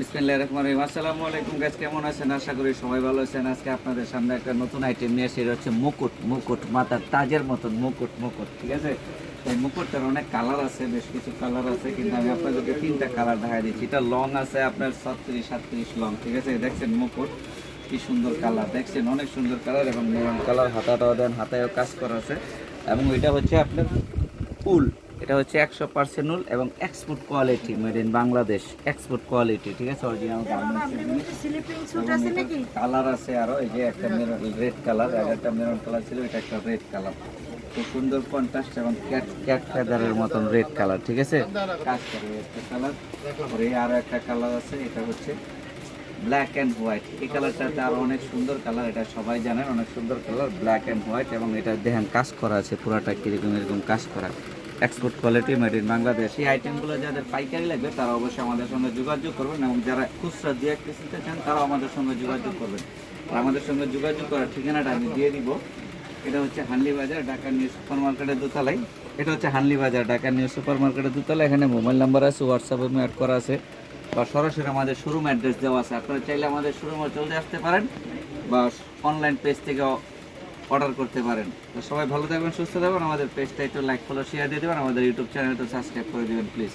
বিসমিল্লাহির রহমানির রহিম। আসসালামু আলাইকুম গাইস, কেমন আছেন? আশা করি সবাই ভালো আছেন। আজকে আপনাদের সামনে একটা নতুন আইটেম নিয়ে এসেছি। এটা হচ্ছে মুকুট। মুকুট মাথার তাজের মতন মুকুট। মুকুট ঠিক আছে। এই মুকুটটার অনেক কালার আছে, বেশ কিছু কালার আছে, কিন্তু আমি আপনাদেরকে তিনটা কালার দেখাই দিচ্ছি। এটা লং আছে আপনার 36-38 লং, ঠিক আছে। দেখছেন মুকুট কি সুন্দর কালার, দেখছেন অনেক সুন্দর কালার এবং মেরুন কালার। হাতাটাও দেন, হাতায়ও কাজ করা আছে। এবং এটা হচ্ছে আপনার উল, এটা হচ্ছে 100% উল এবং export quality, made in Bangladesh, export quality, ঠিক আছে। অরিজিনাল কালার আছে আরো, এই যে একটা মেরুন রেড কালার, আর একটা মেরুন কালার ছিল, এটা একটা রেড কালার, খুব সুন্দর কন্ট্রাস্ট এবং ক্যাট ক্যাট ফেদারের মতন রেড কালার, ঠিক আছে। কাজ করে একটা কালার, আর এই আরো একটা কালার আছে, এটা হচ্ছে ব্ল্যাক অ্যান্ড হোয়াইট। এই কালারটাতে আরো অনেক সুন্দর কালার, এটা সবাই জানেন, অনেক সুন্দর কালার, ব্ল্যাক অ্যান্ড হোয়াইট। এবং এটা দেখেন কাজ করা আছে পুরাটা কিরকম, এরকম কাজ করা, export quality, made in Bangladesh. এই আইটেমগুলো যাদের পাইকারি লাগবে তারা অবশ্যই আমাদের সঙ্গে যোগাযোগ করবেন, এবং যারা খুচরা দিয়ে কিনতে চান তারাও আমাদের সঙ্গে যোগাযোগ করবেন। আর আমাদের সঙ্গে যোগাযোগ করার ঠিকানাটা আমি দিয়ে দিব। এটা হচ্ছে হানলি বাজার, ঢাকা নিউ সুপার মার্কেটের দোতলায়। এটা হচ্ছে হানলি বাজার, ঢাকা নিউ সুপার মার্কেটের দোতলায়। এখানে মোবাইল নাম্বার আছে, হোয়াটসঅ্যাপে অ্যাড করা আছে, বা সরাসরি আমাদের শোরুম অ্যাড্রেস দেওয়া আছে। আপনারা চাইলে আমাদের শোরুমে চলে আসতে পারেন, বা অনলাইন পেজ থেকে অর্ডার করতে পারেন। তো সবাই ভালো থাকবেন, সুস্থ থাকবেন। আমাদের পেজটা একটু লাইক, ফলো, শেয়ার দিয়ে দেবেন। আমাদের ইউটিউব চ্যানেলটা সাবস্ক্রাইব করে দেবেন প্লিজ।